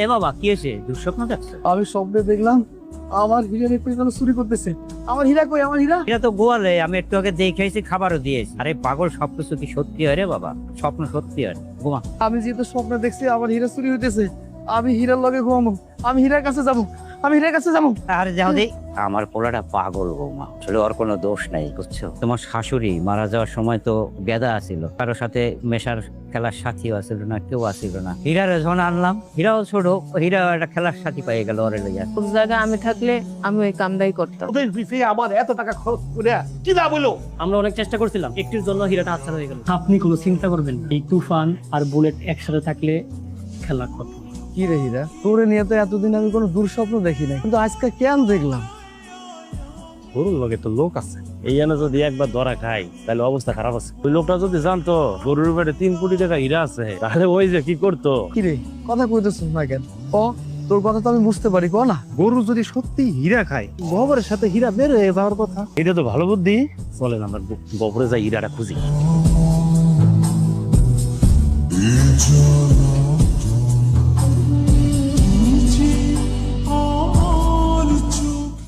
এ বাবা কি হয়েছে, দুঃস্বপ্ন দেখছো? আমি স্বপ্নে দেখলাম আমার হীরা একটু যেন চুরি করতেছে। আমার হীরা কই? আমার হীরা এটা তো গোয়ালে, আমি একটু আগে দেখেছি, খাবারও দিয়েছি। আরে পাগল, সবকিছু কি সত্যি হয় রে বাবা? স্বপ্ন সত্যি হয়, ঘুমা। আমি যেহেতু স্বপ্নে দেখছি আমার হীরা চুরি হইতেছে, আমি হীরার লগে ঘুমাবো। আমি হীরার কাছে যাবো, আমি হীরার কাছে যাবো। আরে যাও দে, আমার পোলাটা পাগল বৌমা, আসলে ওর কোনো দোষ নাই বুঝছো। তোমার শাশুড়ি মারা যাওয়ার সময় তো গেদা আছিল, কারোর সাথে মেশার খেলার সাথীও আছিল না, কেউ আছিল না। হীরারে যখন আনলাম, হীরাও ছোট, হীরা একটা খেলার সাথী পেয়ে গেল ওরে লইয়া। ওর জায়গায় আমি থাকলে আমি ওই কামটাই করতাম। ওদের পিছিয়ে আমার এত টাকা খরচ করে কি লাভ হলো? আমরা অনেক চেষ্টা করছিলাম, একটির জন্য হীরাটা হাতছাড়া হয়ে গেল। আপনি কোনো চিন্তা করবেন না, এই তুফান আর বুলেট একসাথে থাকলে খেলা খতম। কি রে হীরা, তোরে নিয়ে তো এতদিন আমি কোনো দুঃস্বপ্ন দেখি নাই, কিন্তু আজকে কেন দেখলাম? গরুর লগে তো লোক আছে, এই এনে যদি একবার ধরা খাই তাহলে অবস্থা খারাপ আছে। ওই লোকটা যদি জানতো গরুর পেটে 3 কোটি টাকা হীরা আছে, তাহলে ওই যে কি করতো। কি রে, কথা কইতেছিস না কেন? ও তোর কথা তো আমি বুঝতে পারি, কো না। গরু যদি সত্যি হীরা খায়, গোবরের সাথে হীরা বের হয়ে যাওয়ার কথা। এটা তো ভালো বুদ্ধি, চলেন আমরা গোবরে যাই হীরাটা খুঁজি।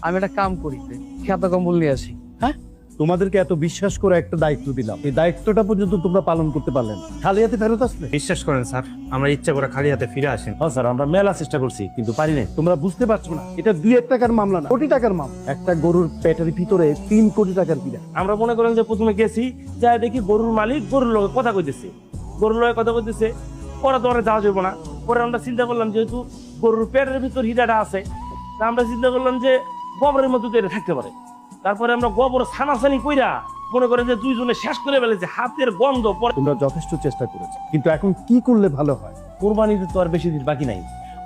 আমি একটা কাম করি, খেতা কম্বল নিয়ে আসি। তোমাদেরকে এত বিশ্বাস করে একটা দায়িত্ব দিলাম, এই দায়িত্বটা পর্যন্ত তোমরা পালন করতে পারলেন, খালি হাতে ফেরত আসলে। বিশ্বাস করেন স্যার, আমরা ইচ্ছা করে খালি হাতে ফিরে আসেন। হ্যাঁ স্যার, আমরা মেলা চেষ্টা করছি কিন্তু পারি নাই। তোমরা বুঝতে পারছো না, এটা 2-1 টাকার মামলা না, কোটি টাকার মামলা। একটা গরুর পেটের ভিতরে 3 কোটি টাকার হীরা। আমরা মনে করেন যে প্রথমে গেছি, যাই দেখি গরুর মালিক গরুর লগে কথা কইতেছে, গরুর লগে কথা কইতেছে। পরে তো আমরা যাওয়া যাবো না। পরে আমরা চিন্তা করলাম যেহেতু গরুর পেটের ভিতর হীরাটা আছে, তা আমরা চিন্তা করলাম যে গোবরের মধ্যে তো এটা থাকতে পারে। তারপরে আমরা গোবর ছানাছানি কইরা মনে করেন যে দুইজনে শেষ করে ফেলেছে, হাতের গন্ধ। পরে তোমরা যথেষ্ট চেষ্টা করেছো, কিন্তু এখন কি করলে ভালো হয়? কোরবানিতে তো আর বেশি দিন বাকি নাই।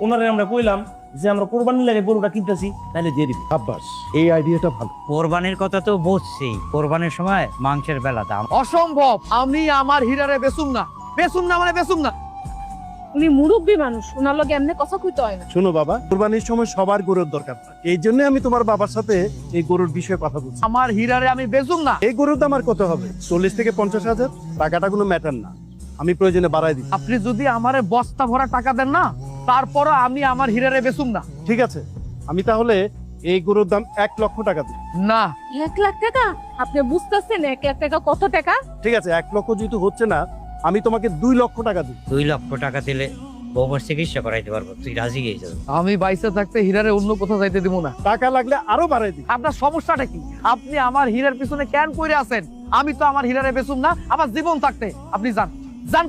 ওনারে আমরা কইলাম যে আমরা কোরবানির লাগে গরুটা কিনতেছি, তাহলে দিয়ে দিবি। আব্বাস, এই আইডিয়াটা ভালো। কোরবানির কথা তো বুঝছি, কোরবানির সময় মাংসের বেলা দাম। অসম্ভব, আমি আমার হীরারে বেচুম না। বেচুম না মানে বেচুম না। উনি মুরব্বী মানুষ, ওনার লগে এমনি কথা কইতে হয় না। শোনো বাবা, কোরবানির সময় সবার গরুর দরকার হয়, এই জন্য আমি তোমার বাবার সাথে এই গরুর বিষয়ে কথা বলছি। আমার হীরারে আমি বেচুম না। এই গরুর দাম আর কত হবে? 40 থেকে 50 হাজার। টাকাটা কোনো ম্যাটার না, আমি প্রয়োজনে বাড়াই দিই। আপনি যদি আমারে বস্তা ভরা টাকা দেন না, তারপরও আমি আমার হীরারে বেচুম না। ঠিক আছে, আমি তাহলে এই গরুর দাম 1 লক্ষ টাকা দিই। না। 1 লাখ টাকা? আপনি বুঝতেছেন 1 লাখ টাকা কত টাকা? ঠিক আছে, 1 লক্ষ যেহেতু হচ্ছে না, আমি তোমাকে 2 লক্ষ টাকা দিই। 2 লক্ষ টাকা দিলে বৌমার চিকিৎসা করাইতে পারবো, তুই রাজি হয়ে যাবে? আমি বাইসে থাকতে হীরারে অন্য কোথাও যাইতে দিব না। টাকা লাগলে আরো বাড়াই দিই। আপনার সমস্যাটা কি? আপনি আমার হীরার পিছনে কেন কইরে আছেন? আমি তো আমার হীরারে বেচুম না আমার জীবন থাকতে। আপনি যান, যান।